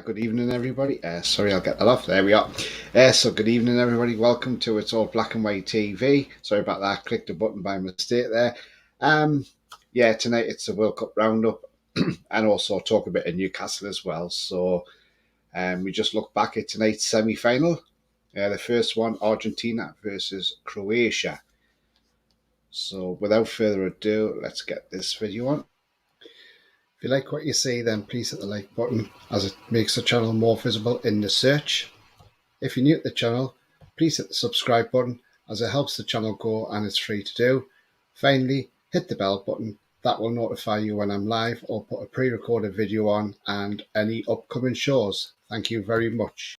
Good evening, everybody. Sorry, I'll get that off. There we are. So good evening, everybody. Welcome to It's All Black and White TV. Sorry about that. Clicked a button by mistake there. Tonight it's the World Cup roundup and also talk a bit of Newcastle as well. So we just look back at tonight's semi-final. The first one, Argentina versus Croatia. So without further ado, let's get this video on. If you like what you see, then please hit the like button as it makes the channel more visible in the search. If you're new to the channel, please hit the subscribe button as it helps the channel grow and it's free to do. Finally, hit the bell button. That will notify you when I'm live or put a pre-recorded video on and any upcoming shows. Thank you very much.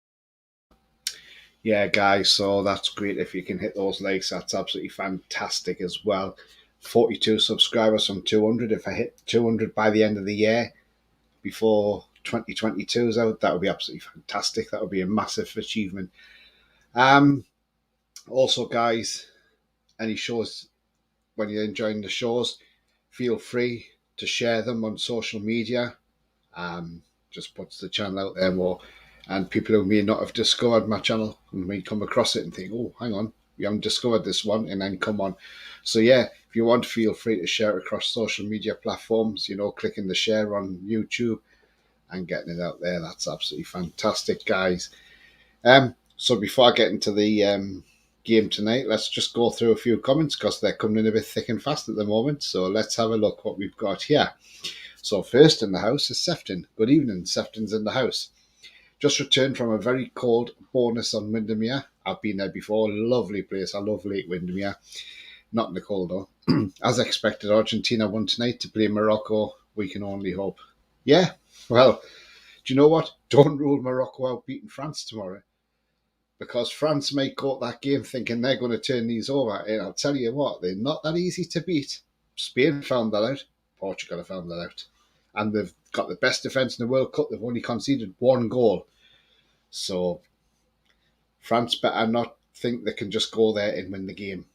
Yeah, guys, so that's great. If you can hit those likes, that's absolutely fantastic as well. 42 subscribers from 200. If I hit 200 by the end of the year, before 2022 is out, that would be absolutely fantastic. That would be a massive achievement. Also, guys, any shows, when you're enjoying the shows, feel free to share them on social media. Just puts the channel out there more, and people who may not have discovered my channel may come across it and think, oh, hang on, we haven't discovered this one, and then come on. So yeah, if you want, feel free to share it across social media platforms, clicking the share on YouTube and getting it out there. That's absolutely fantastic, guys. So before I get into the game tonight, let's just go through a few comments because they're coming in a bit thick and fast at the moment. So let's have a look what we've got here. So first in the house is Sefton. Good evening, Sefton's in the house. Just returned from a very cold bonus on Windermere. I've been there before. Lovely place. I love Lake Windermere. Not in the cold though. As expected, Argentina won tonight to play Morocco. We can only hope. Yeah, well, do you know what? Don't rule Morocco out beating France tomorrow, because France may go at that game thinking they're going to turn these over. And I'll tell you what, they're not that easy to beat. Spain found that out. Portugal have found that out. And they've got the best defence in the World Cup. They've only conceded one goal. So France better not think they can just go there and win the game.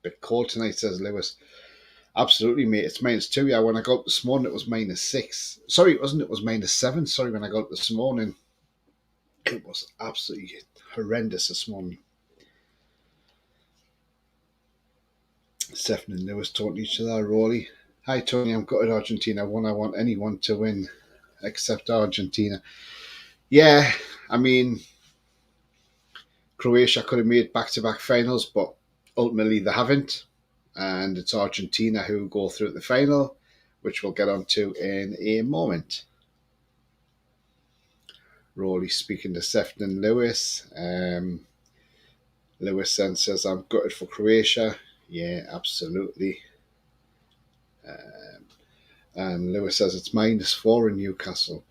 Bit cold tonight, says Lewis. Absolutely, mate. It's -2. Yeah, when I got up this morning, it was -6. Sorry, it wasn't. It was -7. Sorry, when I got up this morning, it was absolutely horrendous this morning. Stephen and Lewis talking to each other. Rolly. Hi, Tony. I'm gutted Argentina won. I want anyone to win except Argentina. Yeah, I mean, Croatia could have made back-to-back finals, but ultimately they haven't. And it's Argentina who go through the final, which we'll get onto in a moment. Rolly speaking to Sefton and Lewis. Lewis then says, I'm gutted for Croatia. Yeah, absolutely. And Lewis says it's -4 in Newcastle.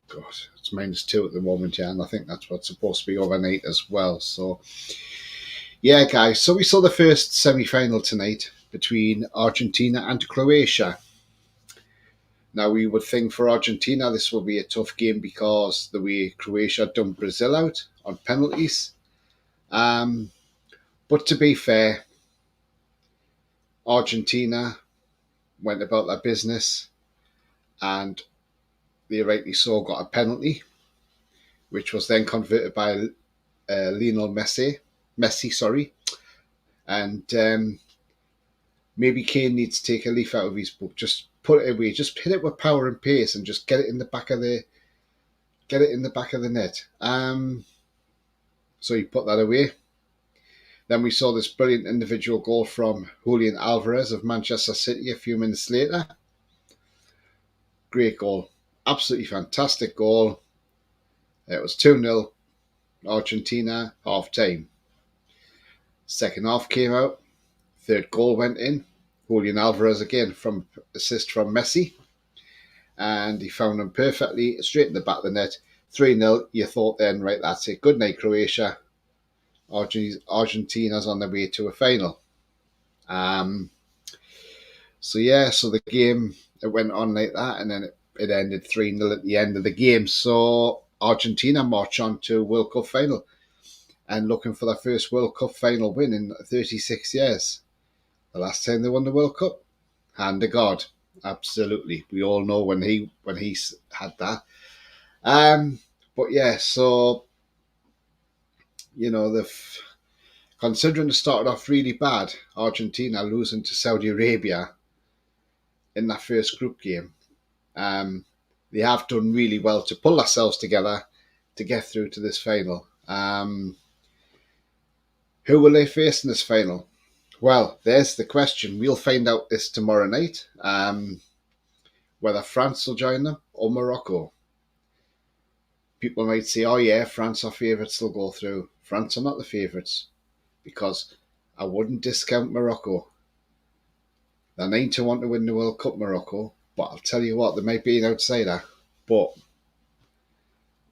God, it's -2 at the moment, yeah, and I think that's what's supposed to be overnight as well. So, yeah, guys, so we saw the first semi-final tonight between Argentina and Croatia. Now, we would think for Argentina this will be a tough game because the way Croatia dumped Brazil out on penalties. But to be fair, Argentina went about their business and they rightly so got a penalty, which was then converted by Lionel Messi. And maybe Kane needs to take a leaf out of his book. Just put it away. Just hit it with power and pace, and just get it in the back of the net. So he put that away. Then we saw this brilliant individual goal from Julian Alvarez of Manchester City a few minutes later. Great goal. Absolutely fantastic goal. It was 2-0 Argentina, half-time. Second half came out. Third goal went in. Julian Alvarez again from assist from Messi. And he found him perfectly straight in the back of the net. 3-0. You thought then, right, that's it. Good night, Croatia. Argentina's on their way to a final. So the game, it went on like that, and then it ended 3-0 at the end of the game. So Argentina march on to World Cup final and looking for their first World Cup final win in 36 years. The last time they won the World Cup, hand of God. absolutely. We all know when he's had that. Um, but yeah, so they've considering it started off really bad, Argentina losing to Saudi Arabia in that first group game. Um, they have done really well to pull themselves together to get through to this final. Who will they face in this final? Well, there's the question. We'll find out this tomorrow night, whether France will join them or Morocco. People might say, oh yeah, France are favourites, they'll go through. France are not the favourites because I wouldn't discount Morocco. They're 9-1 to win the World Cup, Morocco, but I'll tell you what, they might be an outsider. But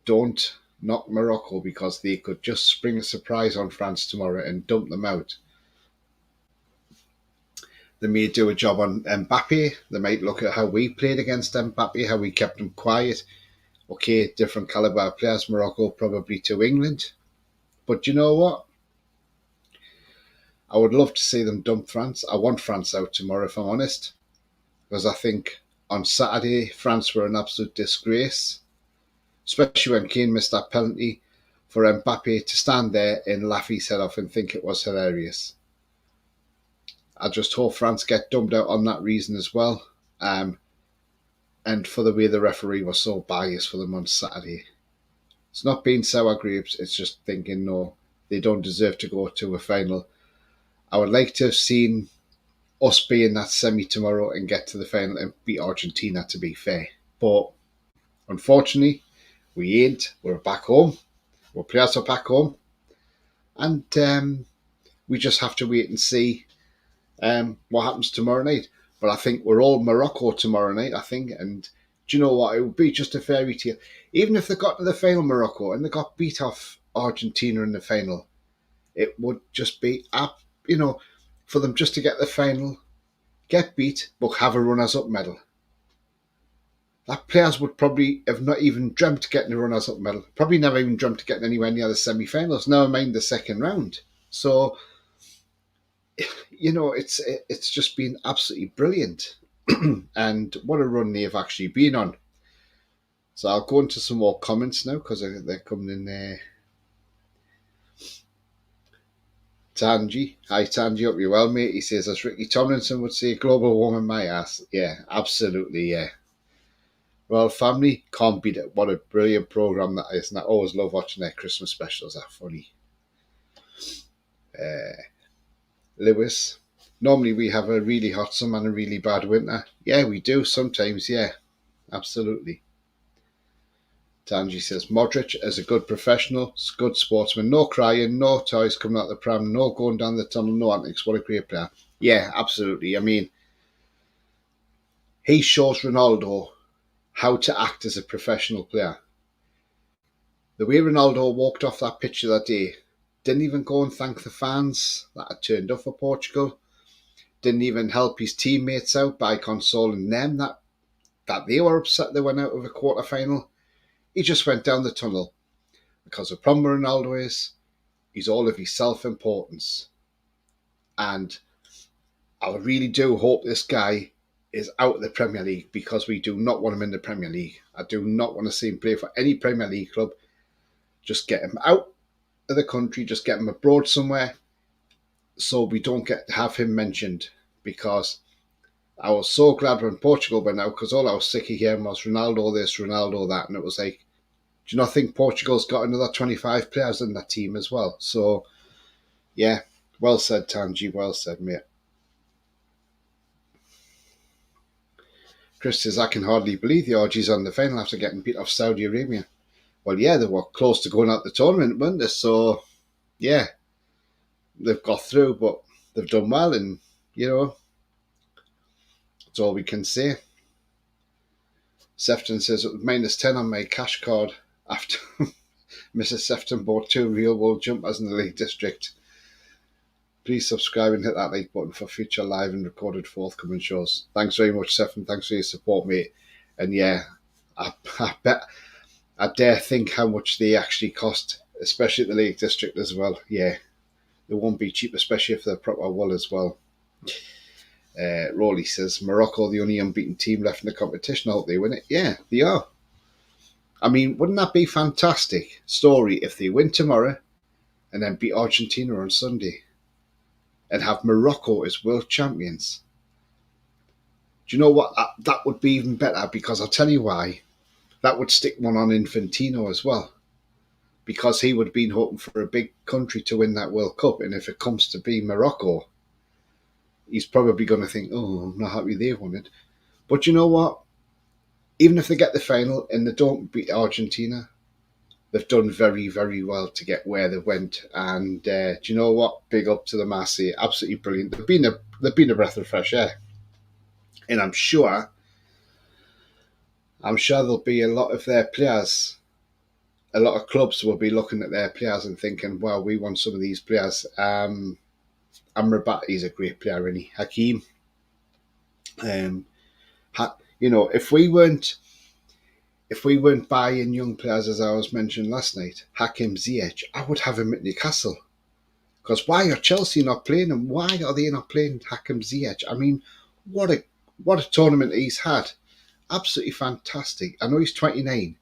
don't knock Morocco because they could just spring a surprise on France tomorrow and dump them out. They may do a job on Mbappe. They might look at how we played against Mbappe, how we kept him quiet. Okay, different calibre of players, Morocco probably to England. But you know what? I would love to see them dump France. I want France out tomorrow, if I'm honest. Because I think on Saturday, France were an absolute disgrace. Especially when Kane missed that penalty for Mbappe to stand there and laugh his head off and think it was hilarious. I just hope France get dumped out on that reason as well. And for the way the referee was so biased for them on Saturday. It's not being sour grapes, it's just thinking, no, they don't deserve to go to a final. I would like to have seen us be in that semi tomorrow and get to the final and beat Argentina, to be fair. But unfortunately, we ain't. We're back home. Our players are back home. And we just have to wait and see what happens tomorrow night. But I think we're all Morocco tomorrow night, I think. And do you know what? It would be just a fairy tale. Even if they got to the final, Morocco, and they got beat off Argentina in the final, it would just be, for them just to get the final, get beat, but have a runners-up medal. That players would probably have not even dreamt of getting a runners-up medal. Probably never even dreamt of getting anywhere near the semi-finals, never mind the second round. So, it's just been absolutely brilliant. And what a run they've actually been on. So I'll go into some more comments now because they're coming in there. Tanji. Hi, Tanji. Hope you're well, mate. He says, as Ricky Tomlinson would say, global warming my ass. Yeah, absolutely, yeah. Well, family, can't beat it. What a brilliant programme that is. And I always love watching their Christmas specials. They're funny. Lewis. Normally we have a really hot summer and a really bad winter. Yeah, we do sometimes, yeah. Absolutely. Tanji says, Modric is a good professional, good sportsman, no crying, no toys coming out the pram, no going down the tunnel, no antics. What a great player. Yeah, absolutely. I mean, he shows Ronaldo how to act as a professional player. The way Ronaldo walked off that pitch that day, didn't even go and thank the fans that had turned up for Portugal, didn't even help his teammates out by consoling them that they were upset they went out of a quarter-final. He just went down the tunnel. Because the problem with Ronaldo is he's all of his self-importance. And I really do hope this guy is out of the Premier League because we do not want him in the Premier League. I do not want to see him play for any Premier League club. Just get him out of the country, just get him abroad somewhere so we don't get to have him mentioned, because I was so glad when Portugal went out because all I was sick of hearing was Ronaldo this, Ronaldo that, and it was like, do you not think Portugal's got another 25 players in that team as well? So, yeah, well said, Tanji, well said, mate. Chris says, I can hardly believe the Argies on the final after getting beat off Saudi Arabia. Well, yeah, they were close to going out the tournament, weren't they? So, yeah, they've got through, but they've done well, and, that's all we can say. Sefton says, it was -10 on my cash card after Mrs. Sefton bought 2 real world jumpers in the Lake District. Please subscribe and hit that like button for future live and recorded forthcoming shows. Thanks very much, Sefton. Thanks for your support, mate. And yeah, I bet, I dare think how much they actually cost, especially at the Lake District as well. Yeah, they won't be cheap, especially if they're proper wool as well. Rowley says, Morocco the only unbeaten team left in the competition. I hope they win it. Yeah, they are. I mean, wouldn't that be a fantastic story if they win tomorrow and then beat Argentina on Sunday and have Morocco as world champions? Do you know what? That would be even better, because I'll tell you why. That would stick one on Infantino as well, because he would have been hoping for a big country to win that World Cup. And if it comes to be Morocco, he's probably going to think, oh, I'm not happy they've won it. But you know what? Even if they get the final and they don't beat Argentina, they've done very, very well to get where they went. And do you know what? Big up to the Marseille. Absolutely brilliant. They've been a breath of fresh air. And I'm sure there'll be a lot of their players, a lot of clubs will be looking at their players and thinking, well, we want some of these players. Amrabat, he's a great player, isn't he? Hakim. If we weren't buying young players, as I was mentioning last night, Hakim Ziyech, I would have him at Newcastle. Because why are Chelsea not playing him? Why are they not playing Hakim Ziyech? I mean, what a tournament he's had. Absolutely fantastic. I know he's 29.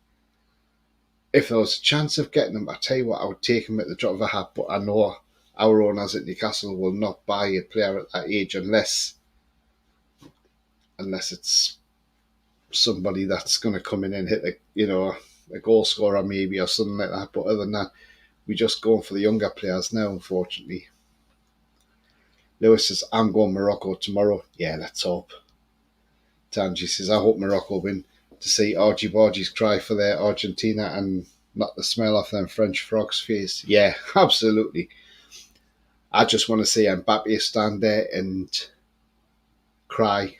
If there was a chance of getting him, I tell you what, I would take him at the drop of a hat. But I know our owners at Newcastle will not buy a player at that age unless it's somebody that's going to come in and hit a goal scorer maybe or something like that. But other than that, we're just going for the younger players now, unfortunately. Lewis says, I'm going Morocco tomorrow. Yeah, let's hope. Tanji says, I hope Morocco win to see Argy Bargies cry for their Argentina and not the smell off them French frogs' face. Yeah, absolutely. I just want to see Mbappe stand there and cry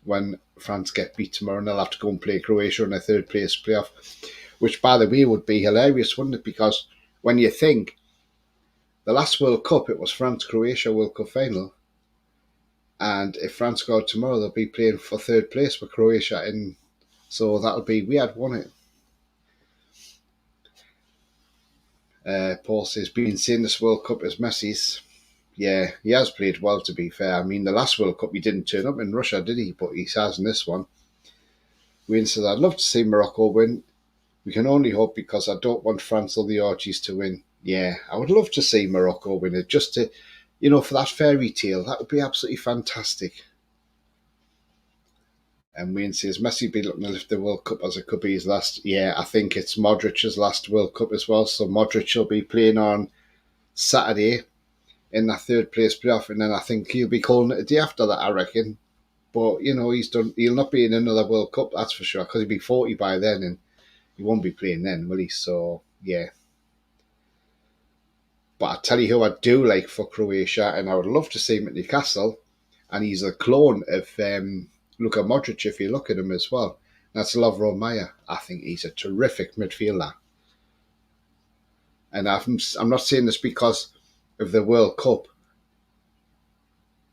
when France get beat tomorrow, and they'll have to go and play Croatia in a third place playoff, which, by the way, would be hilarious, wouldn't it? Because when you think the last World Cup, it was France-Croatia World Cup final, and if France go out tomorrow, they'll be playing for third place with Croatia, and so that'll be, we had won it. Paul says, being saying this World Cup is Messi's. Yeah, he has played well, to be fair. I mean, the last World Cup, he didn't turn up in Russia, did he? But he has in this one. Wayne says, I'd love to see Morocco win. We can only hope, because I don't want France or the Argies to win. Yeah, I would love to see Morocco win it, just to, for that fairy tale. That would be absolutely fantastic. And Wayne says, Messi be looking to lift the World Cup as it could be his last. Yeah, I think it's Modric's last World Cup as well. So Modric will be playing on Saturday in that third place playoff, and then I think he'll be calling it a day after that, I reckon. But he's done. He'll not be in another World Cup, that's for sure, because he'll be 40 by then, and he won't be playing then, will he? So yeah. But I tell you who I do like for Croatia, and I would love to see him at Newcastle, and he's a clone of Luka Modric if you look at him as well. That's Lovro Majer. I think he's a terrific midfielder, and I'm not saying this because of the World Cup.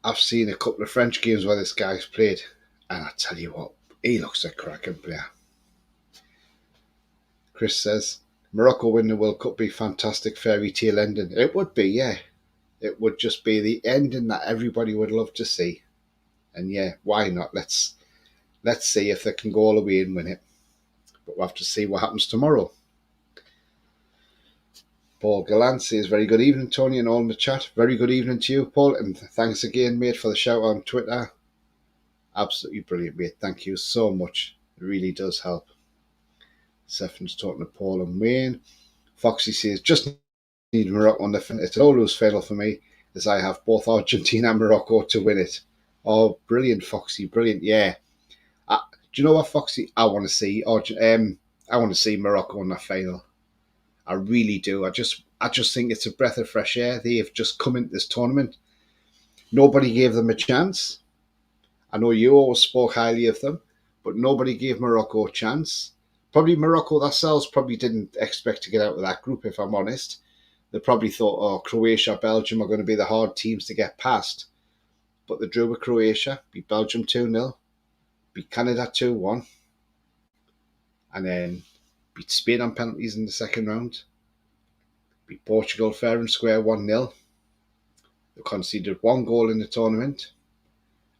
I've seen a couple of French games where this guy's played, and I tell you what, he looks a cracking player. Chris says, Morocco win the World Cup be fantastic fairy tale ending. It would be, yeah. It would just be the ending that everybody would love to see. And yeah, why not? Let's see if they can go all the way and win it. But we'll have to see what happens tomorrow. Paul Gallant says, very good evening, Tony, and all in the chat. Very good evening to you, Paul, and thanks again, mate, for the shout on Twitter. Absolutely brilliant, mate. Thank you so much. It really does help. Stefan's talking to Paul and Wayne. Foxy says, just need Morocco on the fin. It's an all-lose final for me, as I have both Argentina and Morocco to win it. Oh, brilliant, Foxy, brilliant. Yeah. Do you know what, Foxy? I want to see Morocco in the final. I really do. I just think it's a breath of fresh air. They have just come into this tournament. Nobody gave them a chance. I know you always spoke highly of them, but nobody gave Morocco a chance. Probably Morocco themselves probably didn't expect to get out of that group, if I'm honest. They probably thought, oh, Croatia, Belgium are going to be the hard teams to get past. But they drew with Croatia, beat Belgium 2-0, beat Canada 2-1, and then beat Spain on penalties in the second round, beat Portugal fair and square 1-0. They conceded one goal in the tournament,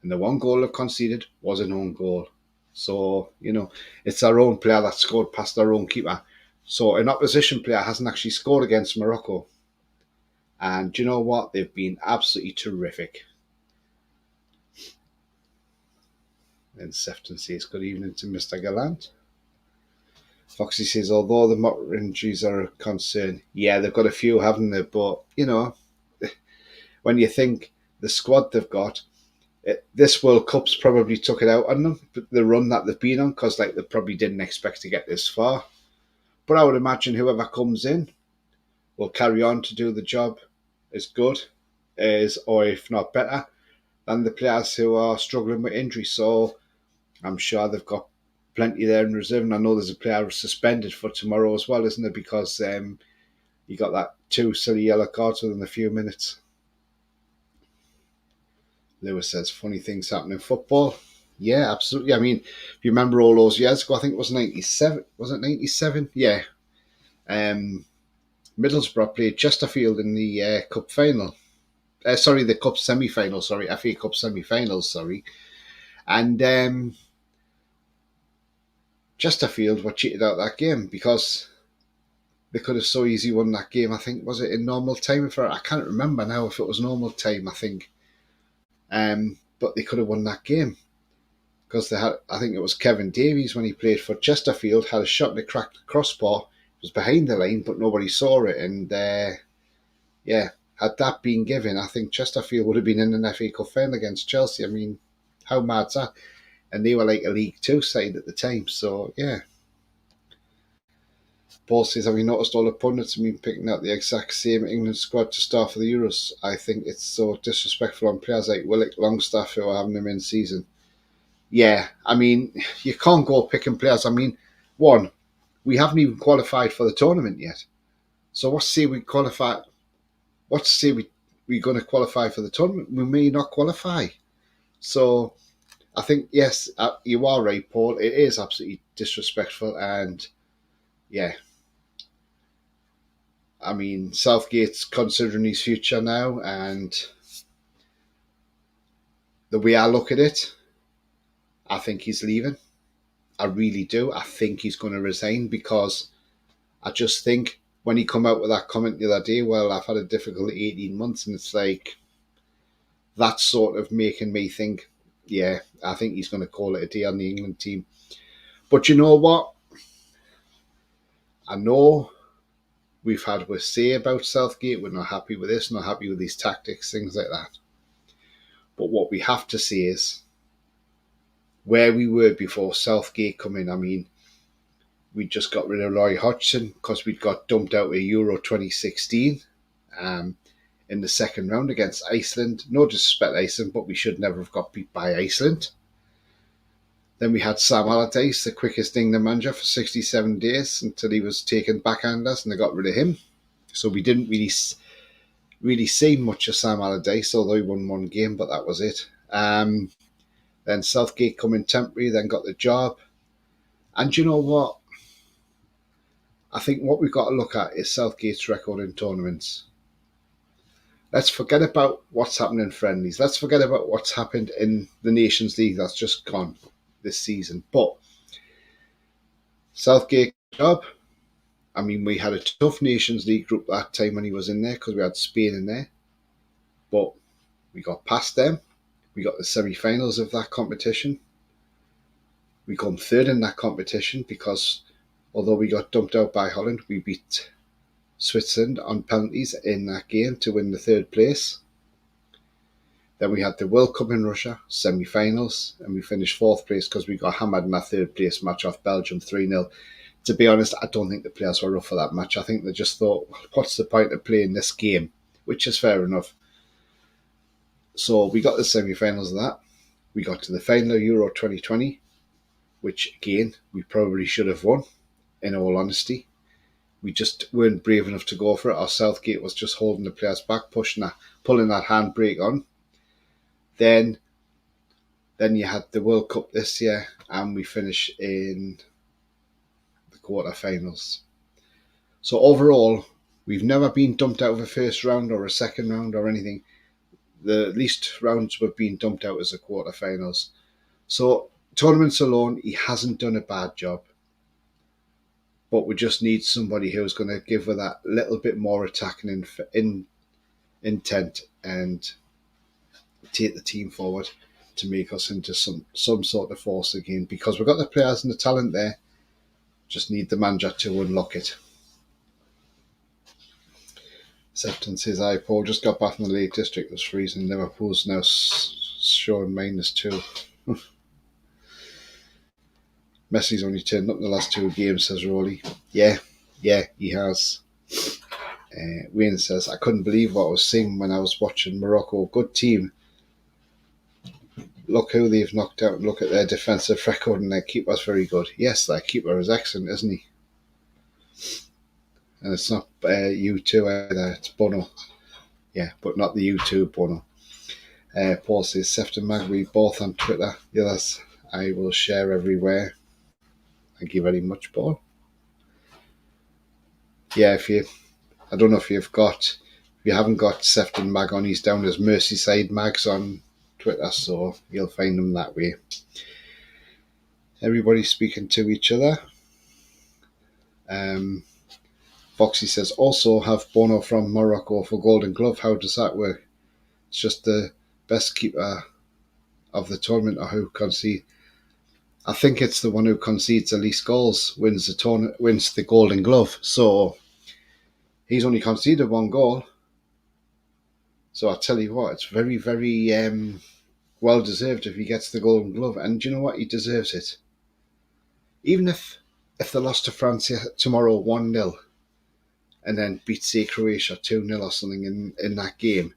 And the one goal they've conceded was an own goal. So, it's our own player that scored past our own keeper. So an opposition player hasn't actually scored against Morocco. And do you know what? They've been absolutely terrific. And Sefton says, good evening to Mr. Gallant. Foxy says, although the motor injuries are a concern, yeah, they've got a few, haven't they? But, when you think the squad they've got, this World Cup's probably took it out on them, the run that they've been on, because they probably didn't expect to get this far. But I would imagine whoever comes in will carry on to do the job as good as, or if not better, than the players who are struggling with injury. So I'm sure they've got plenty there in reserve. And I know there's a player suspended for tomorrow as well, isn't there? Because he got that 2 silly yellow cards within a few minutes. Lewis says, funny things happen in football. Yeah, absolutely. I mean, if you remember all those years ago, I think it was 97. Was it 97? Yeah. Middlesbrough played Chesterfield in the cup final. The cup semi-final, FA Cup semi-finals, And Chesterfield were cheated out of that game because they could have so easily won that game. I think, was it in normal time? I can't remember now if it was normal time, I think. But they could have won that game because they had, I think it was Kevin Davies when he played for Chesterfield, had a shot and it cracked the crossbar. It was behind the line, but nobody saw it. And had that been given, I think Chesterfield would have been in an FA Cup final against Chelsea. I mean, how mad's that? And they were like a League Two side at the time. So, yeah. Paul says, have you noticed all the pundits have been picking out the exact same England squad to start for the Euros? I think it's so disrespectful on players like Willock, Longstaff who are having them in season. Yeah, I mean, you can't go picking players. I mean, one, we haven't even qualified for the tournament yet. So what's to say we qualify? What's to say we're going to qualify for the tournament? We may not qualify. So I think, yes, you are right, Paul. It is absolutely disrespectful. And, yeah, I mean, Southgate's considering his future now. And the way I look at it, I think he's leaving. I really do. I think he's going to resign because I just think when he come out with that comment the other day, well, I've had a difficult 18 months, and it's like, that's sort of making me think, yeah, I think he's going to call it a day on the England team. But you know what? I know we've had what say about Southgate. We're not happy with this, not happy with his tactics, things like that. But what we have to say is where we were before Southgate come in. I mean, we just got rid of Roy Hodgson because we got dumped out of Euro 2016 in the second round against Iceland. No disrespect to Iceland, but we should never have got beat by Iceland. Then we had Sam Allardyce, the quickest England manager for 67 days until he was taken backhanders and they got rid of him. So we didn't really see much of Sam Allardyce, although he won one game, but that was it. Then Southgate come in temporary, then got the job. And you know what? I think what we've got to look at is Southgate's record in tournaments. Let's forget about what's happened in friendlies. Let's forget about what's happened in the Nations League that's just gone this season. But Southgate job, I mean, we had a tough Nations League group that time when he was in there because we had Spain in there. But we got past them. We got the semi-finals of that competition. We come third in that competition because although we got dumped out by Holland, we beat Switzerland on penalties in that game to win the third place. Then we had the World Cup in Russia, semi-finals, and we finished fourth place because we got hammered in that third place match off Belgium 3-0. To be honest, I don't think the players were up for that match. I think they just thought, what's the point of playing this game? Which is fair enough. So we got the semi-finals of that. We got to the final of Euro 2020, which again, we probably should have won, in all honesty. We just weren't brave enough to go for it. Our Southgate was just holding the players back, pulling that handbrake on. Then you had the World Cup this year, and we finished in the quarterfinals. So overall, we've never been dumped out of a first round or a second round or anything. the least rounds were being dumped out as the quarterfinals. So tournaments alone, he hasn't done a bad job. But we just need somebody who's going to give her that little bit more attacking intent and take the team forward to make us into some sort of force again. Because we've got the players and the talent there, just need the manager to unlock it. Sefton says, "Hi Paul, just got back from the Lake District. It was freezing. Liverpool's now showing -2. Messi's only turned up in the last 2 games," says Rowley. Yeah, he has. Wayne says, "I couldn't believe what I was seeing when I was watching Morocco. Good team. Look who they've knocked out and look at their defensive record, and their keeper's very good." Yes, their keeper is excellent, isn't he? And it's not U2 either, it's Bono. Yeah, but not the U2 Bono. Paul says, "Sefton Magby, both on Twitter. The others I will share everywhere." Thank you very much, Paul. Yeah, I don't know if you haven't got Sefton Mag on, he's down as Merseyside Mags on Twitter, so you'll find him that way. Everybody's speaking to each other. Foxy says, "Also have Bono from Morocco for Golden Glove. How does that work? It's just the best keeper of the tournament or who concede." I think it's the one who concedes the least goals wins the Golden Glove. So he's only conceded 1 goal. So I tell you what, it's very, very well deserved if he gets the Golden Glove. And do you know what? He deserves it. Even if they lost to France tomorrow 1-0 and then beat, say, Croatia 2-0 or something in that game,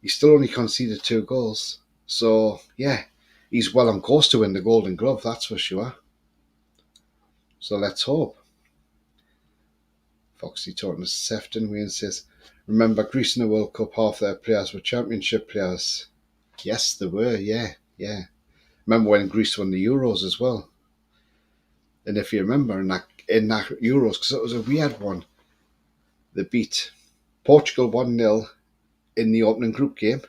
he still only conceded 2 goals. So, yeah, he's well on course to win the Golden Glove, that's for sure. So let's hope. Foxy talking to Sefton. Wayne says, "Remember Greece in the World Cup, half their players were championship players." Yes, they were, yeah. Remember when Greece won the Euros as well? And if you remember in that Euros, because it was a weird one, they beat Portugal 1-0 in the opening group game,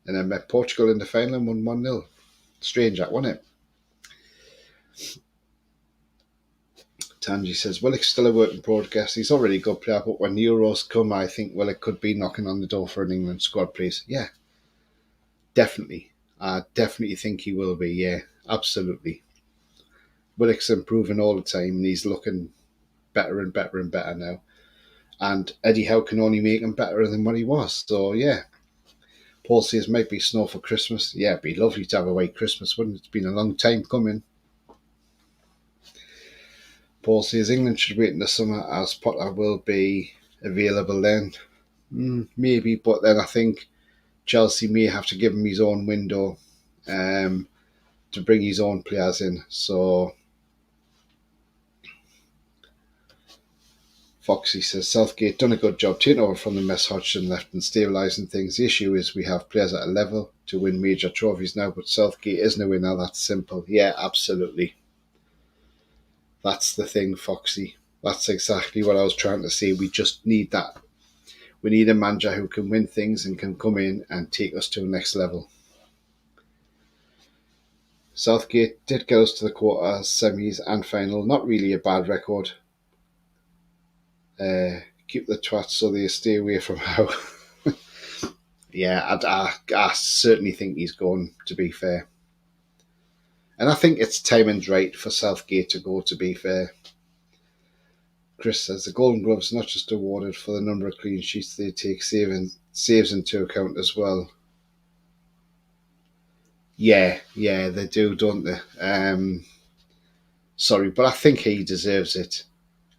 and then met Portugal in the final and won 1-0. Strange that, wasn't it? Tanji says, "Willock's still a work in progress. He's already a good player, but when the Euros come, I think Willock could be knocking on the door for an England squad place." Yeah, definitely. I definitely think he will be, yeah, absolutely. Willock's improving all the time, and he's looking better and better and better now. And Eddie Howe can only make him better than what he was. So, yeah. Paul says, "Might be snow for Christmas." Yeah, it'd be lovely to have a white Christmas, wouldn't it? It's been a long time coming. Paul says, "England should wait in the summer as Potter will be available then." Maybe, but then I think Chelsea may have to give him his own window to bring his own players in. So Foxy says, "Southgate done a good job taking over from the mess Hodgson left and stabilising things. The issue is we have players at a level to win major trophies now, but Southgate isn't a winner. That's simple." Yeah, absolutely. That's the thing, Foxy. That's exactly what I was trying to say. We just need that. We need a manager who can win things and can come in and take us to the next level. Southgate did get us to the quarters, semis and final. Not really a bad record. Keep the twats so they stay away from Howe. Yeah, I certainly think he's going, to be fair. And I think it's timing's right for Southgate to go, to be fair. Chris says, "The Golden Glove's not just awarded for the number of clean sheets they take, saves into account as well." Yeah, they do, don't they? Sorry, but I think he deserves it.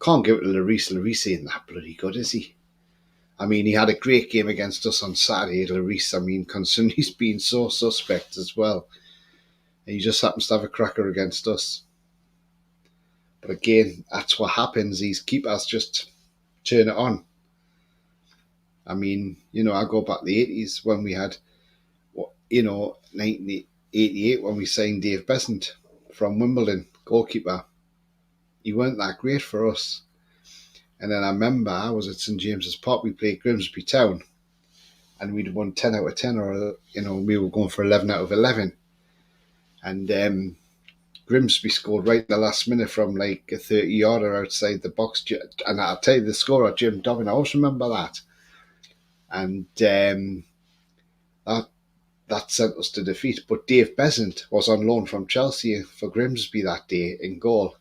Can't give it to Lloris. Lloris ain't that bloody good, is he? I mean, he had a great game against us on Saturday, Lloris. I mean, considering he's been so suspect as well. He just happens to have a cracker against us. But again, that's what happens. These keepers just turn it on. I mean, I go back to the 80s when we had, 1988 when we signed Dave Besant from Wimbledon, goalkeeper. He weren't that great for us. And then I remember I was at St James's Park, we played Grimsby Town, and we'd won 10 out of 10, or we were going for 11 out of 11. And Grimsby scored right in the last minute from like a 30-yarder outside the box. And I'll tell you the scorer, Jim Dobbin, I always remember that. And that sent us to defeat. But Dave Besant was on loan from Chelsea for Grimsby that day in goal.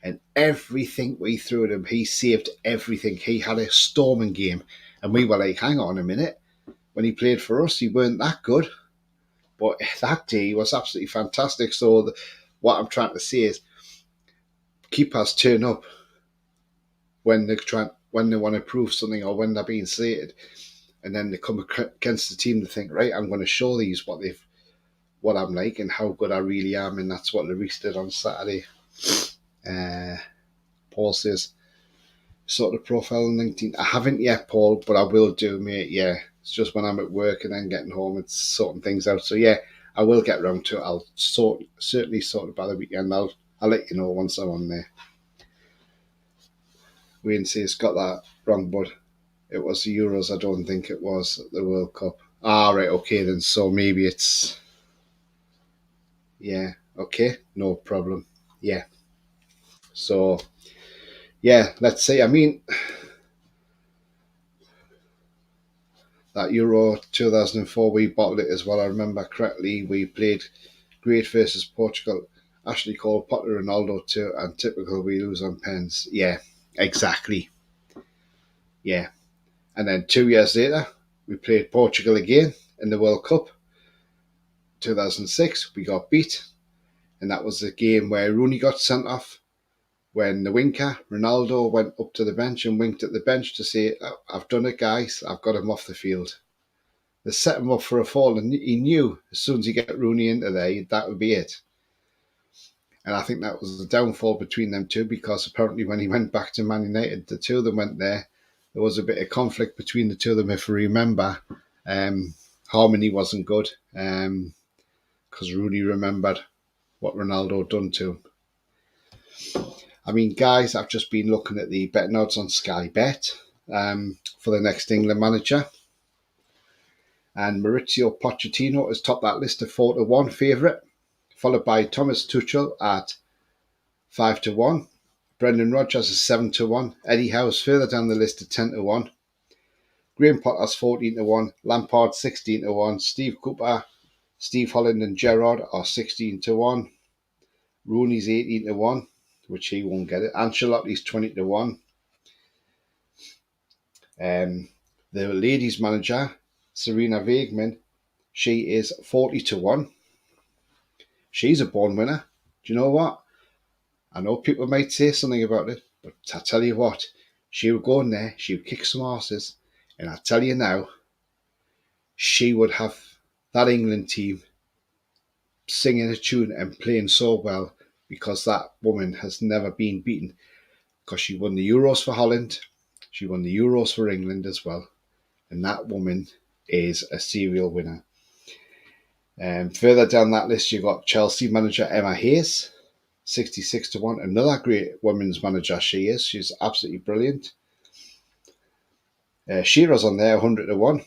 And everything we threw at him, he saved everything. He had a storming game. And we were like, hang on a minute. When he played for us, he weren't that good. But that day, he was absolutely fantastic. So what I'm trying to say is, keepers turn up when they want to prove something or when they're being slated. And then they come against the team to think, right, I'm going to show these what I'm like and how good I really am. And that's what Larice did on Saturday. Paul says, sort of profile on LinkedIn. I haven't yet, Paul, but I will do, mate. Yeah, it's just when I'm at work and then getting home, it's sorting things out. So yeah, I will get around to it. I'll certainly sort it by the weekend. I'll let you know once I'm on there. Wayne says, got that wrong, bud. It was the Euros. I don't think it was the World Cup. Ah, right, okay then. So maybe it's... Yeah, okay, no problem. Yeah. So, yeah, let's see. I mean, that Euro 2004, we bottled it as well. I remember correctly. We played great versus Portugal. Ashley Cole, Potter, Ronaldo too, and typical we lose on pens. Yeah, exactly. Yeah. And then 2 years later, we played Portugal again in the World Cup. 2006, we got beat. And that was the game where Rooney got sent off when the winker, Ronaldo, went up to the bench and winked at the bench to say, I've done it, guys. I've got him off the field. They set him up for a fall, and he knew as soon as he get Rooney into there, that would be it. And I think that was the downfall between them two, because apparently when he went back to Man United, the two of them went there. There was a bit of conflict between the two of them, if you remember. Harmony wasn't good because Rooney remembered what Ronaldo done to him. I mean, guys, I've just been looking at the betting odds on Sky Bet for the next England manager. And Maurizio Pochettino has topped that list of 4-1 favourite, followed by Thomas Tuchel at 5-1. Brendan Rodgers is 7-1. Eddie Howe's further down the list at 10-1. Graham Potter's 14-1. Lampard 16-1. Steve Cooper, Steve Holland and Gerrard are 16-1. Rooney's 18-1, which he won't get it. Ancelotti's 20-1. The ladies' manager, Serena Weigman, she is 40-1. She's a born winner. Do you know what? I know people might say something about it, but I tell you what, she would go in there, she would kick some arses, and I tell you now, she would have that England team singing a tune and playing so well, because that woman has never been beaten, because she won the Euros for Holland, she won the Euros for England as well, and that woman is a serial winner. Further down that list, you've got Chelsea manager Emma Hayes, 66-1. Another great women's manager she is. She's absolutely brilliant. Shearer's on there, 100-1.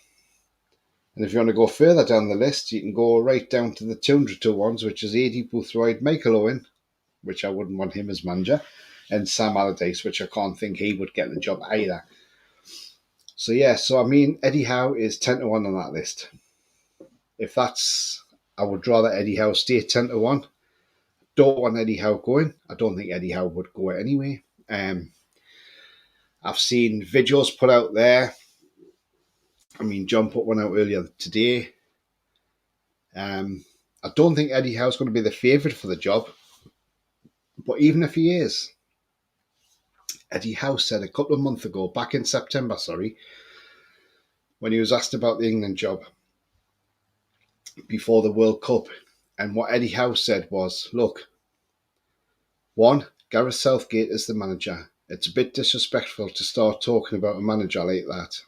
And if you want to go further down the list, you can go right down to the 200-1s, which is Adi Boothroyd, Michael Owen, which I wouldn't want him as manager, and Sam Allardyce, which I can't think he would get the job either. So yeah, I mean, Eddie Howe is 10-1 on that list. If that's, I would rather Eddie Howe stay 10-1. Don't want Eddie Howe going. I don't think Eddie Howe would go anyway. I've seen videos put out there. I mean, John put one out earlier today. I don't think Eddie Howe's going to be the favourite for the job. But even if he is, Eddie Howe said a couple of months ago, back in September, when he was asked about the England job before the World Cup, and what Eddie Howe said was, look, one, Gareth Southgate is the manager. It's a bit disrespectful to start talking about a manager like that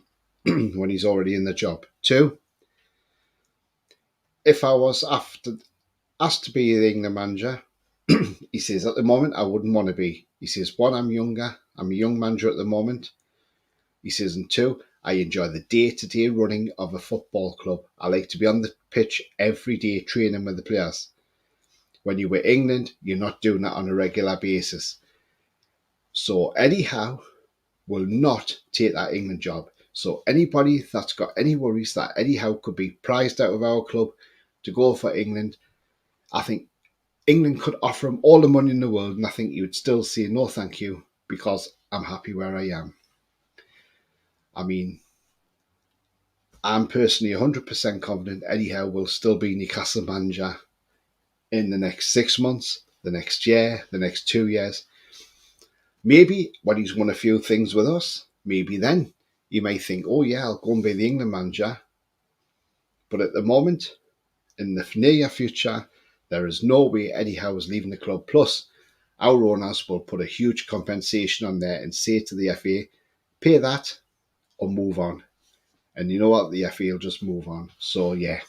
when he's already in the job. Two, if I was asked to be the England manager, he says, at the moment, I wouldn't want to be. He says, one, I'm younger. I'm a young manager at the moment. He says, and two, I enjoy the day-to-day running of a football club. I like to be on the pitch every day training with the players. When you're with England, you're not doing that on a regular basis. So Eddie Howe will not take that England job. So anybody that's got any worries that Eddie Howe could be prized out of our club to go for England, I think England could offer him all the money in the world, and I think he would still say no thank you, because I'm happy where I am. I mean, I'm personally 100% confident Eddie Howe will still be Newcastle manager in the next 6 months, the next year, the next 2 years. Maybe when he's won a few things with us, maybe then you may think, oh yeah, I'll go and be the England manager. But at the moment, in the near future, there is no way Eddie Howe is leaving the club. Plus, our owners will put a huge compensation on there and say to the FA, pay that or move on. And you know what? The FA will just move on. So yeah,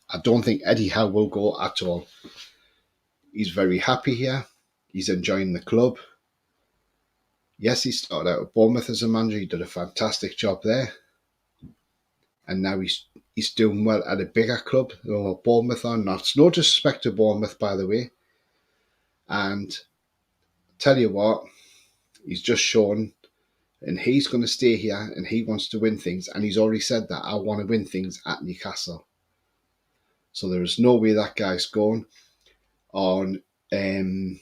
I don't think Eddie Howe will go at all. He's very happy here. He's enjoying the club. Yes, he started out at Bournemouth as a manager. He did a fantastic job there. And now he's doing well at a bigger club. Bournemouth are not. No disrespect to Bournemouth, by the way. And tell you what, he's just shown, and he's going to stay here, and he wants to win things. And he's already said that, I want to win things at Newcastle. So there is no way that guy's going. On Graham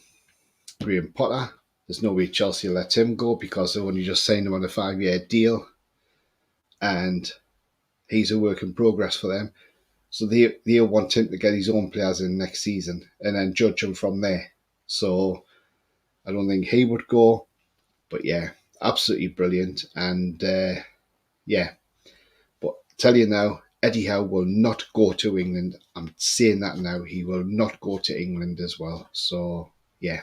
Potter, there's no way Chelsea will let him go, because they only just signed him on a 5-year deal, and he's a work in progress for them. So they'll want him to get his own players in next season and then judge him from there. So I don't think he would go. But yeah, absolutely brilliant. And yeah, but tell you now, Eddie Howe will not go to England. I'm saying that now. He will not go to England as well. So yeah.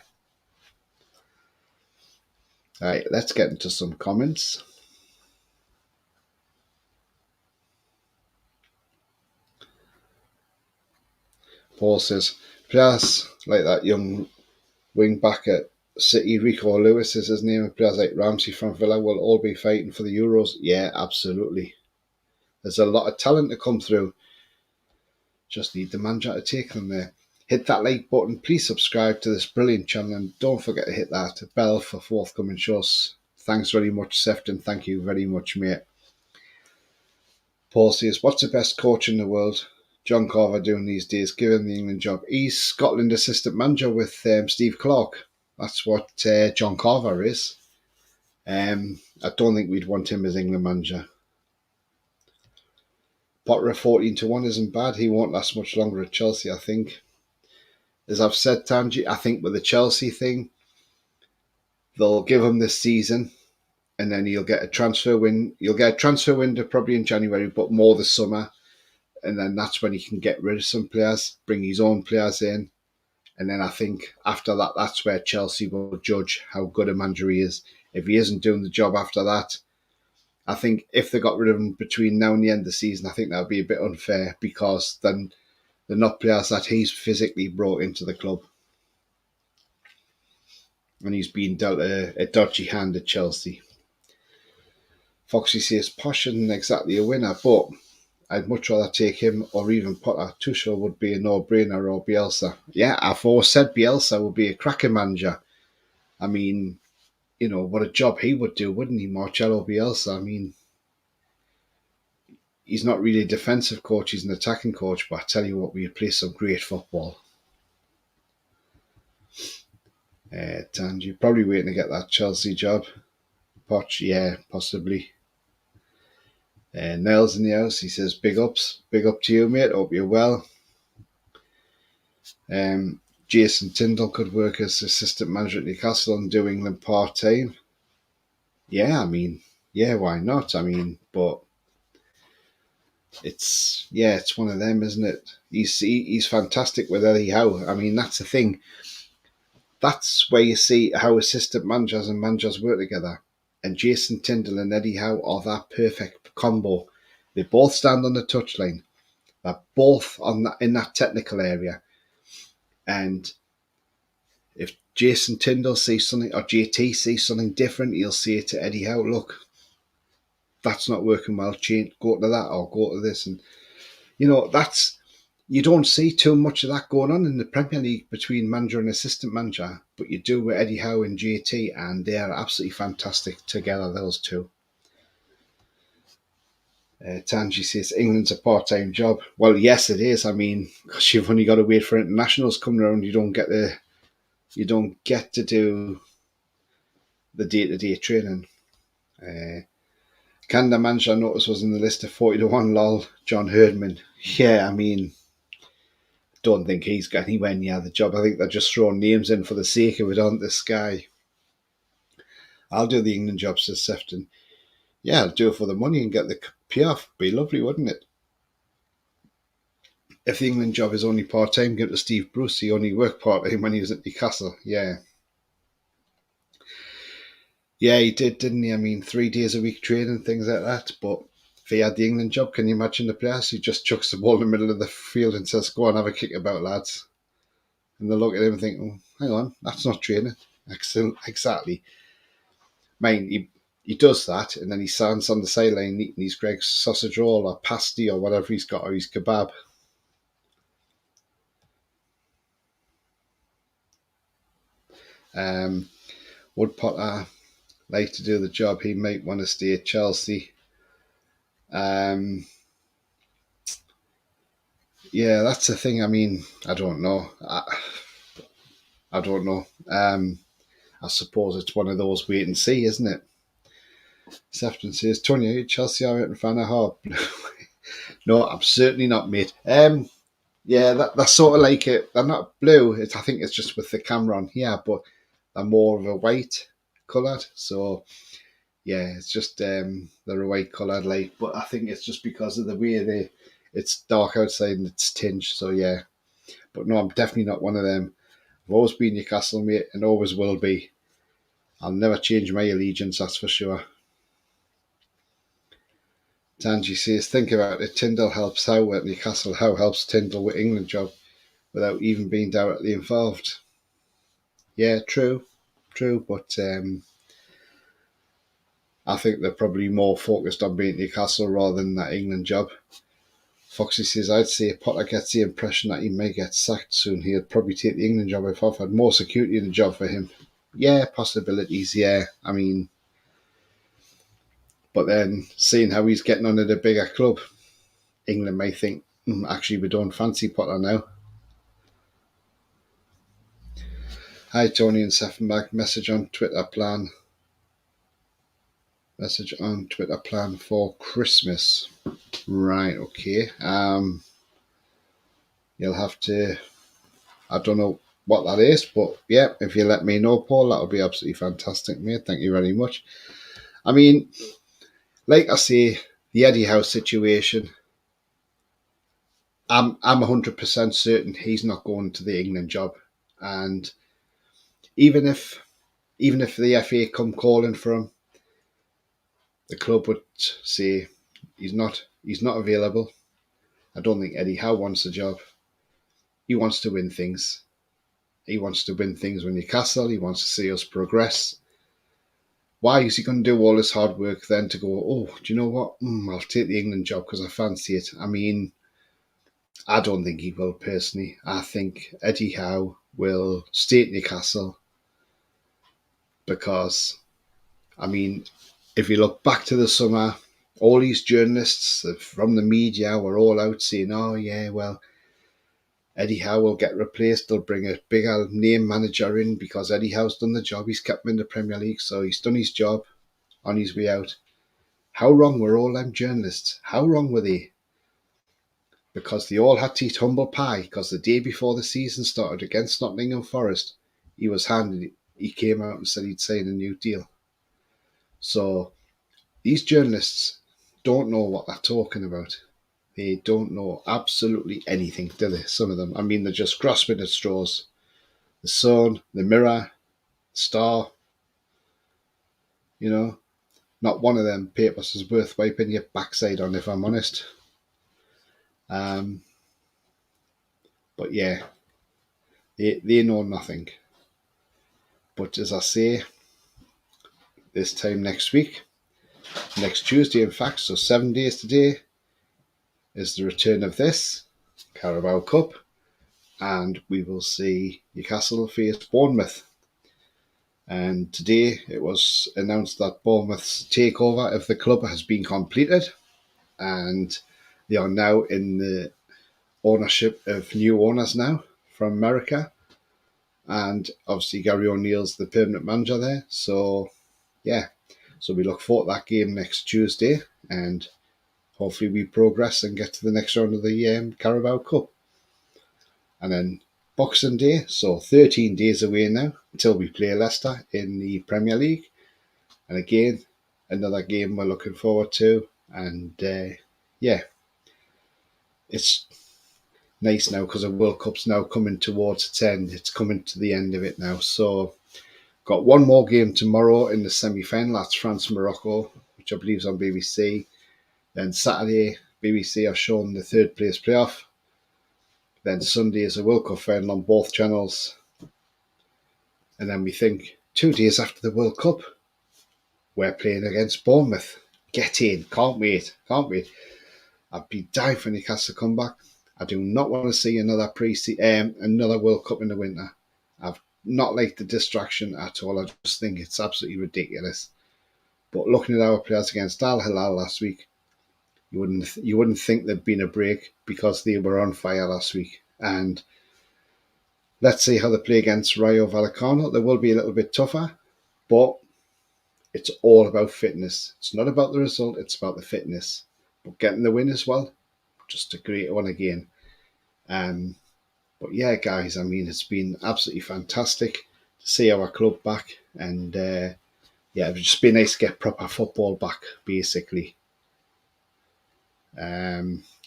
All right, let's get into some comments. Paul says, players like that young wing back at City, Rico Lewis is his name, players like Ramsey from Villa will all be fighting for the Euros. Yeah, absolutely. There's a lot of talent to come through. Just need the manager to take them there. Hit that like button. Please subscribe to this brilliant channel, and don't forget to hit that bell for forthcoming shows. Thanks very much, Sefton. Thank you very much, mate. Paul says, what's the best coach in the world? John Carver doing these days, given the England job. He's Scotland assistant manager with Steve Clarke. That's what John Carver is. I don't think we'd want him as England manager. Potter at 14-1 isn't bad. He won't last much longer at Chelsea, I think. As I've said, Tanji, I think with the Chelsea thing, they'll give him this season, and then you'll get a transfer win. You'll get a transfer window probably in January, but more the summer. And then that's when he can get rid of some players, bring his own players in. And then I think after that, that's where Chelsea will judge how good a manager he is. If he isn't doing the job after that, I think if they got rid of him between now and the end of the season, I think that would be a bit unfair, because then they're not players that he's physically brought into the club. And he's been dealt a dodgy hand at Chelsea. Foxy says, Posh isn't exactly a winner, but I'd much rather take him or even Potter. Tuchel would be a no-brainer, or Bielsa. Yeah, I've always said Bielsa would be a cracking manager. I mean, you know, what a job he would do, wouldn't he, Marcelo Bielsa? I mean, he's not really a defensive coach, he's an attacking coach, but I tell you what, we play some great football. Tangy, probably waiting to get that Chelsea job. Poch, yeah, possibly. Nels in the house, he says, big ups. Big up to you, mate. Hope you're well. Jason Tyndall could work as assistant manager at Newcastle and do England part-time. Yeah, I mean, yeah, why not? I mean, but it's one of them, isn't it? He's fantastic with Eddie Howe. I mean, that's the thing. That's where you see how assistant managers and managers work together. And Jason Tyndall and Eddie Howe are that perfect combo. They both stand on the touchline. They're both in that technical area. And if Jason Tyndall sees something, or JT sees something different, he'll say to Eddie Howe, look, that's not working well, change, go to that or go to this. And, you know, you don't see too much of that going on in the Premier League between manager and assistant manager, but you do with Eddie Howe and JT, and they are absolutely fantastic together, those two. Tanji says England's a part-time job. Well, yes, it is. I mean, because you've only got to wait for internationals coming around. You don't get to do the day-to-day training. Can the manager I noticed was in the list of 40-1? Lol, John Herdman. Yeah, I mean, don't think he's got anywhere near the job. I think they're just throwing names in for the sake of it, aren't they, Sky? I'll do the England job, says Sefton. Yeah, I'll do it for the money and get the PR. Be lovely, wouldn't it? If the England job is only part-time, give it to Steve Bruce. He only worked part-time when he was at Newcastle. Yeah. Yeah, he did, didn't he? I mean, 3 days a week training, things like that. But if he had the England job, can you imagine the players? He just chucks the ball in the middle of the field and says, go on, have a kick about, lads. And they look at him and think, oh, hang on, that's not training. Exactly. Mind, he does that, and then he stands on the sideline eating his Greg's sausage roll or pasty or whatever he's got, or his kebab. Would Potter like to do the job? He might want to stay at Chelsea. Yeah, that's the thing. I mean, I don't know. I don't know. I suppose it's one of those wait and see, isn't it? Sefton says, Tony, are you Chelsea are in fan of Harp? No, I'm certainly not, mate. Yeah, that's sort of like it. They're not blue. I think it's just with the camera on here, but they're more of a white coloured. So yeah, it's just they're a white coloured light. But I think it's just because of the way it's dark outside and it's tinged. So yeah, but no, I'm definitely not one of them. I've always been Newcastle, mate, and always will be. I'll never change my allegiance, that's for sure. Tanji says, think about it. Tyndall helps Howe at Newcastle. Howe helps Tyndall with England job without even being directly involved. Yeah, true. But I think they're probably more focused on being Newcastle rather than that England job. Foxy says, I'd say Potter gets the impression that he may get sacked soon. He'd probably take the England job if offered more security in the job for him. Yeah, possibilities, yeah. I mean, but then seeing how he's getting on at a bigger club, England may think, actually, we don't fancy Potter now. Hi, Tony and Seffenbach. Message on Twitter plan for Christmas. Right, okay. You'll have to, I don't know what that is, but yeah, if you let me know, Paul, that would be absolutely fantastic, mate. Thank you very much. I mean, like I say, the Eddie Howe situation, I'm 100% certain he's not going to the England job. And even if the FA come calling for him, the club would say he's not available. I don't think Eddie Howe wants the job. He wants to win things. He wants to win things with Newcastle. He wants to see us progress. Why is he going to do all this hard work then to go, oh, do you know what? I'll take the England job because I fancy it. I mean, I don't think he will personally. I think Eddie Howe will stay at Newcastle because, I mean, if you look back to the summer, all these journalists from the media were all out saying, oh, yeah, well, Eddie Howe will get replaced. They'll bring a bigger name manager in because Eddie Howe's done the job. He's kept him in the Premier League, so he's done his job on his way out. How wrong were all them journalists? How wrong were they? Because they all had to eat humble pie because the day before the season started against Nottingham Forest, he came out and said he'd sign a new deal. So these journalists don't know what they're talking about. They don't know absolutely anything, do they? Some of them. I mean, they're just grasping at straws. The Sun, the Mirror, Star. You know, not one of them papers is worth wiping your backside on, if I'm honest. But yeah, they know nothing. But as I say, this time next week, next Tuesday, in fact, so 7 days today, is the return of this Carabao Cup, and we will see Newcastle face Bournemouth. And today it was announced that Bournemouth's takeover of the club has been completed, and they are now in the ownership of new owners now from America. And obviously Gary O'Neill's the permanent manager there. So yeah, so we look forward to that game next Tuesday, and hopefully we progress and get to the next round of the Carabao Cup. And then Boxing Day, so 13 days away now until we play Leicester in the Premier League. And again, another game we're looking forward to. And yeah, it's nice now because the World Cup's now coming towards its end. It's coming to the end of it now. So got one more game tomorrow in the semi-final. That's France-Morocco, which I believe is on BBC. Then Saturday, BBC are showing the third place playoff. Then Sunday is a World Cup final on both channels. And then we think 2 days after the World Cup, we're playing against Bournemouth. Get in. Can't wait. Can't wait. I'd be dying for Newcastle to come back. I do not want to see another another World Cup in the winter. I've not liked the distraction at all. I just think it's absolutely ridiculous. But looking at our players against Al Hilal last week, you wouldn't think there'd been a break because they were on fire last week. And let's see how they play against Rayo Vallecano. They will be a little bit tougher, but it's all about fitness. It's not about the result, it's about the fitness. But getting the win as well, just a great one again. But yeah, guys, I mean, it's been absolutely fantastic to see our club back. And yeah, it'd just be nice to get proper football back, basically.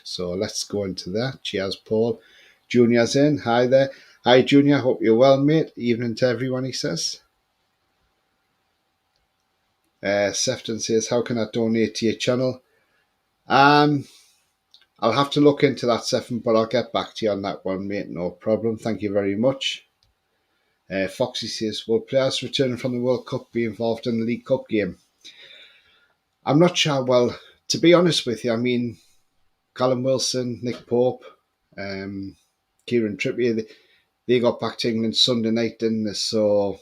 So let's go into that. Cheers, Paul. Junior's in. Hi there. Hi, Junior. Hope you're well, mate. Evening to everyone, he says. Sefton says, how can I donate to your channel? I'll have to look into that, Sefton, but I'll get back to you on that one, mate. No problem. Thank you very much. Foxy says, will players returning from the World Cup be involved in the League Cup game? I'm not sure. Well, to be honest with you, I mean, Callum Wilson, Nick Pope, Kieran Trippier, they got back to England Sunday night, didn't they? So,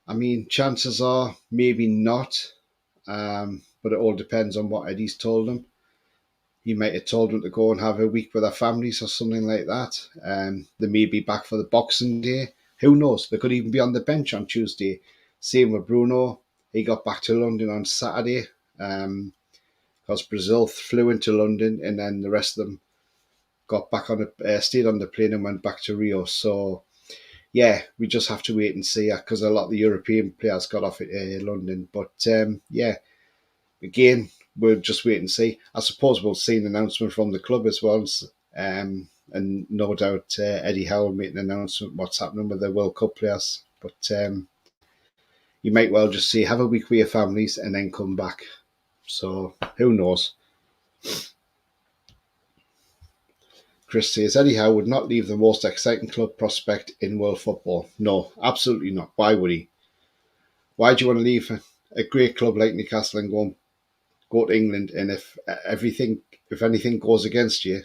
I mean, chances are maybe not, but it all depends on what Eddie's told them. He might have told them to go and have a week with their families or something like that. They may be back for the Boxing Day. Who knows? They could even be on the bench on Tuesday. Same with Bruno. He got back to London on Saturday because Brazil flew into London, and then the rest of them got back on stayed on the plane and went back to Rio. So yeah, we just have to wait and see because a lot of the European players got off at London. But yeah, again, we'll just wait and see. I suppose we'll see an announcement from the club as well. And no doubt Eddie Howe will make an announcement what's happening with the World Cup players. But you might well just say, have a week with your families and then come back. So who knows? Chris says, Eddie Howe would not leave the most exciting club prospect in world football. No, absolutely not. Why would he? Why do you want to leave a great club like Newcastle and go to England? And if anything goes against you,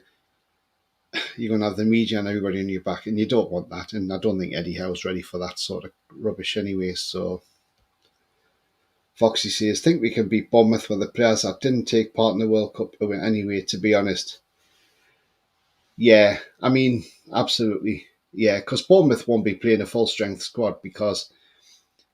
you're going to have the media and everybody on your back, and you don't want that. And I don't think Eddie Howe's ready for that sort of rubbish anyway. So Foxy says, think we can beat Bournemouth with the players that didn't take part in the World Cup anyway, to be honest. Yeah, I mean, absolutely. Yeah, because Bournemouth won't be playing a full-strength squad because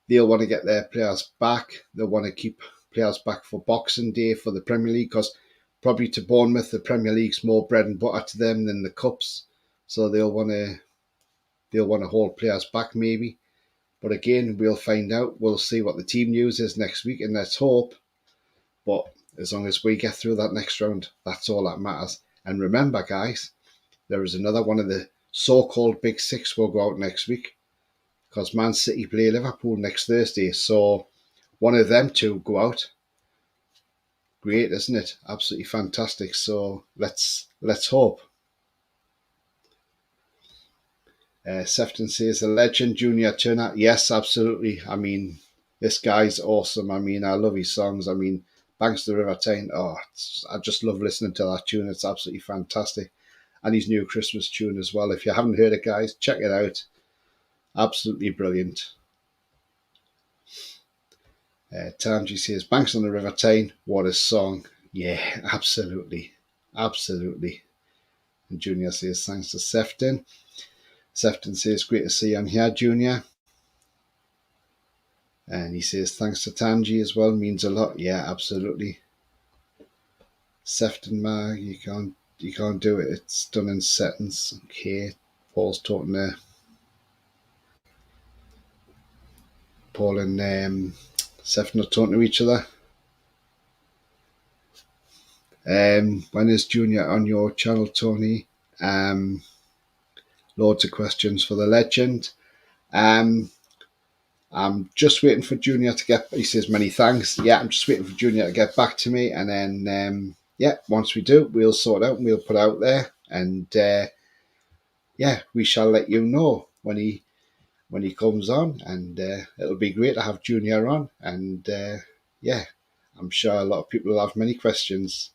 they'll want to get their players back. They'll want to keep players back for Boxing Day for the Premier League because probably to Bournemouth, the Premier League's more bread and butter to them than the Cups. So they'll want to hold players back maybe. But again, we'll find out. We'll see what the team news is next week, and let's hope. But as long as we get through that next round, that's all that matters. And remember, guys, there is another one of the so-called Big Six will go out next week because Man City play Liverpool next Thursday. So one of them two go out. Great, isn't it? Absolutely fantastic. So let's hope. Sefton says, a legend, Junior Turner. Yes, absolutely. I mean, This guy's awesome. I mean, I love his songs. I mean, Banks of the River Tyne. Oh, I just love listening to that tune. It's absolutely fantastic. And his new Christmas tune as well. If you haven't heard it, guys, check it out. Absolutely brilliant. Tamji says, Banks on the River Tyne, what a song. Yeah, absolutely. Absolutely. And Junior says, thanks to Sefton. Sefton says, great to see you on here, Junior. And he says, thanks to Tanji as well, means a lot. Yeah, absolutely. Sefton Mag, you can't do it. It's done in settings. Okay. Paul's talking there. Paul and Sefton are talking to each other. When is Junior on your channel, Tony? Loads of questions for the legend. I'm just waiting for Junior to get. He says many thanks. Yeah, I'm just waiting for Junior to get back to me, and then once we do, we'll sort out and we'll put out there, and we shall let you know when he comes on, and it'll be great to have Junior on, and I'm sure a lot of people will have many questions.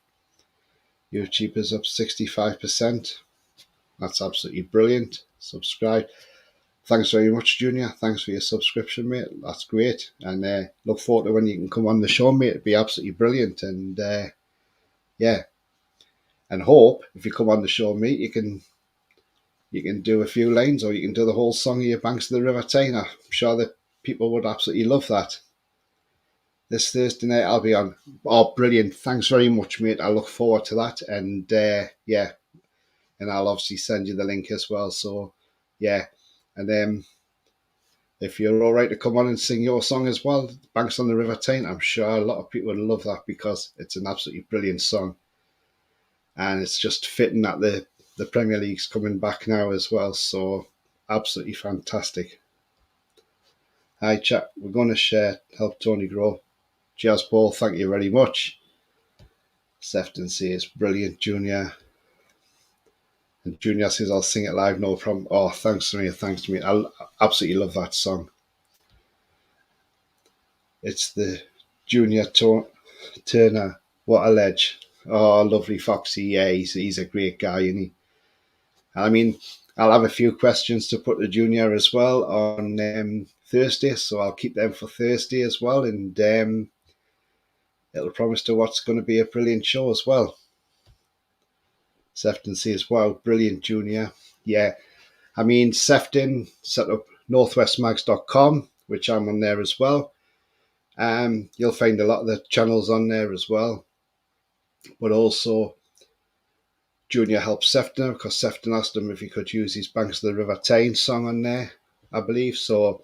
YouTube is up 65%. That's absolutely brilliant. Subscribe. Thanks very much, Junior. Thanks for your subscription, mate. That's great. And look forward to when you can come on the show, mate. It'd be absolutely brilliant. And and hope if you come on the show, mate, you can do a few lines, or you can do the whole song of your Banks of the River Tyne. I'm sure that people would absolutely love that. This Thursday night I'll be on. Oh, brilliant. Thanks very much, mate. I look forward to that. And and I'll obviously send you the link as well. So, yeah. And if you're all right to come on and sing your song as well, Banks on the River Tyne, I'm sure a lot of people would love that, because it's an absolutely brilliant song. And it's just fitting that the Premier League's coming back now as well. So, absolutely fantastic. Hi, chat. We're going to share Help Tony Grow. Cheers, Paul. Thank you very much. Sefton says, brilliant, Junior. And Junior says, I'll sing it live, no problem. Oh, thanks to me. I absolutely love that song. It's the Junior Turner. What a ledge. Oh, lovely Foxy. Yeah, he's a great guy, isn't he? I mean, I'll have a few questions to put to Junior as well on Thursday, so I'll keep them for Thursday as well. And it'll promise to what's going to be a brilliant show as well. Sefton says, wow, brilliant, Junior. Yeah, I mean, Sefton set up northwestmags.com, which I'm on there as well. You'll find a lot of the channels on there as well. But also, Junior helped Sefton, because Sefton asked him if he could use his Banks of the River Tyne song on there, I believe. So,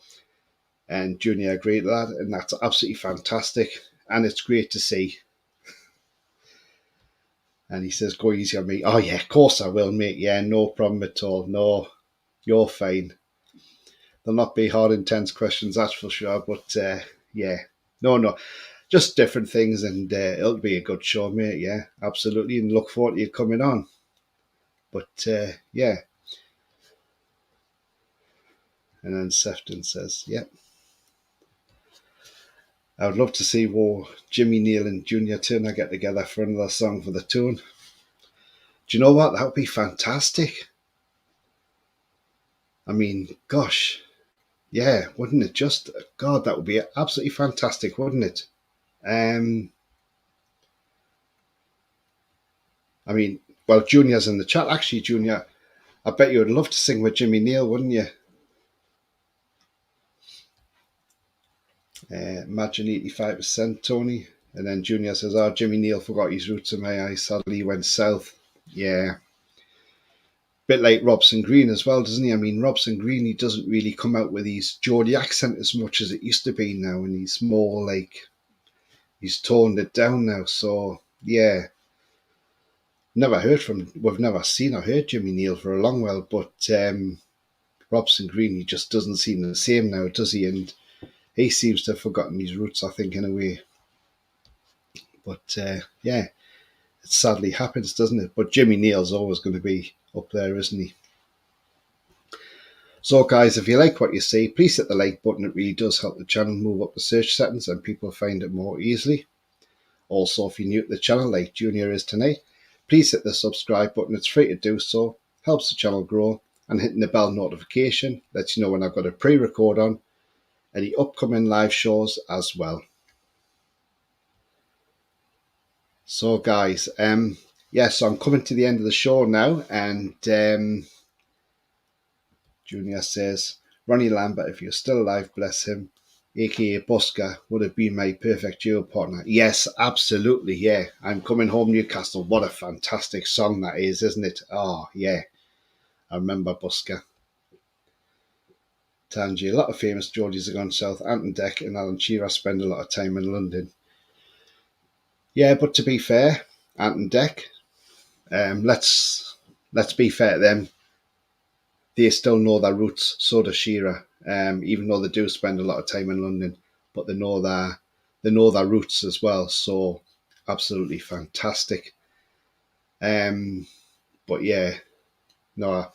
and Junior agreed to that, and that's absolutely fantastic. And it's great to see. And he says, go easy on me. Oh, yeah, of course I will, mate. Yeah, no problem at all. No, you're fine. There'll not be hard, intense questions, that's for sure. But, no. Just different things, and it'll be a good show, mate. Yeah, absolutely. And look forward to you coming on. But, yeah. And then Sefton says, yep. I would love to see Jimmy Neal and Junior Turner get together for another song for the tune. Do you know what? That would be fantastic. I mean, gosh. Yeah, wouldn't it just? God, that would be absolutely fantastic, wouldn't it? I mean, well, Junior's in the chat. Actually, Junior, I bet you would love to sing with Jimmy Neal, wouldn't you? Imagine 85%, Tony. And then Junior says, oh, Jimmy Neal forgot his roots in my eyes. Sadly, he went south. Yeah. Bit like Robson Green as well, doesn't he? I mean, Robson Green, he doesn't really come out with his Geordie accent as much as it used to be now. And he's more like, he's toned it down now. So, yeah. We've never seen or heard Jimmy Neal for a long while. But Robson Green, he just doesn't seem the same now, does he? And he seems to have forgotten his roots, I think, in a way. But yeah, it sadly happens, doesn't it? But Jimmy Neal's always going to be up there, isn't he? So guys, if you like what you see, please hit the like button. It really does help the channel move up the search settings and people find it more easily. Also, if you're new to the channel like Junior is tonight, please hit the subscribe button. It's free to do so, helps the channel grow, and hitting the bell notification lets you know when I've got a pre-record on any upcoming live shows as well. So guys, so I'm coming to the end of the show now, and Junior says, Ronnie Lambert, if you're still alive, bless him, aka Busker, would have been my perfect duo partner. Yes, absolutely, yeah. I'm Coming Home Newcastle. What a fantastic song that is, isn't it? Oh, yeah. I remember Busker. Tangi, a lot of famous Geordies have gone south. Ant and Dec and Alan Shearer spend a lot of time in London. Yeah, but to be fair, Ant and Dec, let's be fair to them. They still know their roots, so does Shearer. Even though they do spend a lot of time in London, but they know their roots as well. So absolutely fantastic. But yeah, no,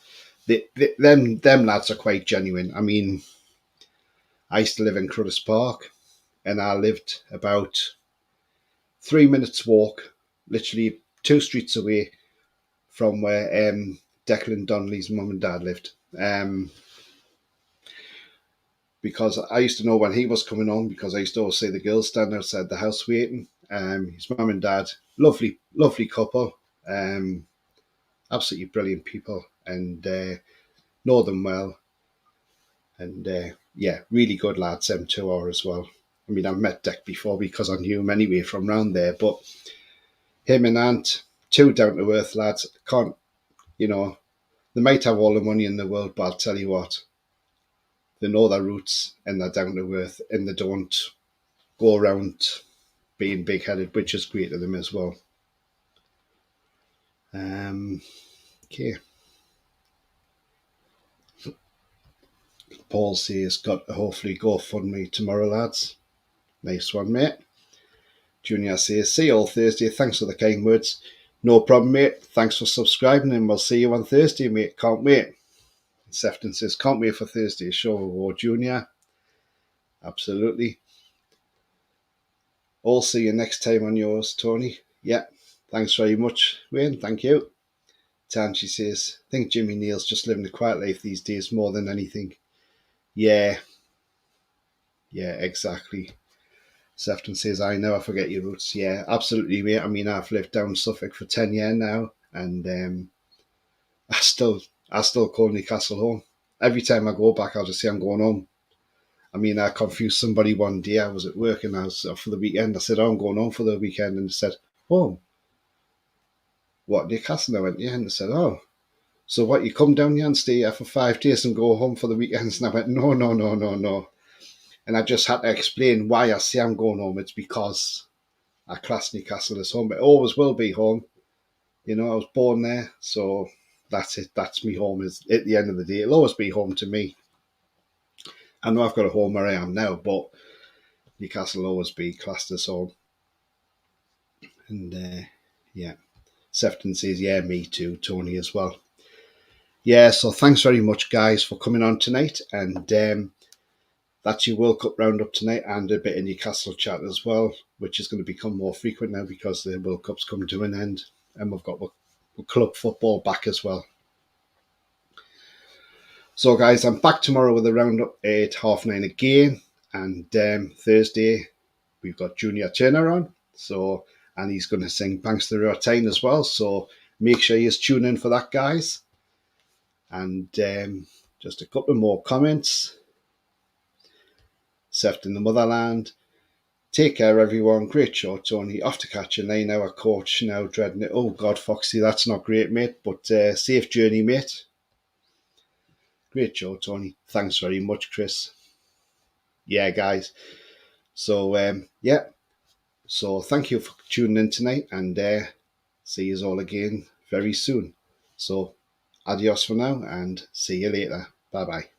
them lads are quite genuine. I mean, I used to live in Cruddas Park, and I lived about 3 minutes walk, literally 2 streets away from where Declan Donnelly's mum and dad lived. Because I used to know when he was coming on, because I used to always see the girls standing outside the house waiting. His mum and dad, lovely couple, absolutely brilliant people, and know them well. And yeah, really good lads, them two are as well. I mean, I've met Dec before because I knew him anyway from round there, but him and Ant, two down to earth lads, can't, you know, they might have all the money in the world, but I'll tell you what, they know their roots and they're down to earth and they don't go around being big headed, which is great to them as well. Okay. Paul says, got to hopefully GoFundMe tomorrow, lads. Nice one, mate. Junior says, see you all Thursday. Thanks for the kind words. No problem, mate. Thanks for subscribing, and we'll see you on Thursday, mate. Can't wait. Sefton says, can't wait for Thursday's show with Junior. Absolutely. I'll see you next time on yours, Tony. Yeah, thanks very much, Wayne. Thank you. Tanchi says, I think Jimmy Neal's just living a quiet life these days more than anything. Yeah, exactly. Sefton says, I never forget your roots. Yeah, absolutely, mate. I mean, I've lived down Suffolk for 10 years now, and I still call Newcastle home. Every time I go back, I'll just say I'm going home. I mean, I confused somebody one day. I was at work and I was for the weekend. I said, oh, I'm going home for the weekend. And they said, oh, what, Newcastle? I went, yeah. And they said, oh, so what, you come down here and stay here for 5 days and go home for the weekends? And I went, no. And I just had to explain why I say I'm going home. It's because I class Newcastle as home. It always will be home. You know, I was born there. So that's it. That's me home. Is at the end of the day, it'll always be home to me. I know I've got a home where I am now, but Newcastle will always be classed as home. And yeah, Sefton says, yeah, me too, Tony as well. Yeah, so thanks very much, guys, for coming on tonight. And that's your World Cup roundup tonight and a bit of Newcastle chat as well, which is going to become more frequent now because the World Cup's coming to an end and we've got club football back as well. So, guys, I'm back tomorrow with a roundup at 9:30 again. And Thursday, we've got Junior Turner on. So, and he's going to sing Banks the Routine as well. So make sure you tune in for that, guys. And just a couple more comments. Seft in the Motherland. Take care, everyone. Great show, Tony. Off to catch a 9-hour coach now, dreading it. Oh, God, Foxy, that's not great, mate. But safe journey, mate. Great show, Tony. Thanks very much, Chris. Yeah, guys. So, yeah. So, thank you for tuning in tonight. And see you all again very soon. So, adios for now and see you later. Bye-bye.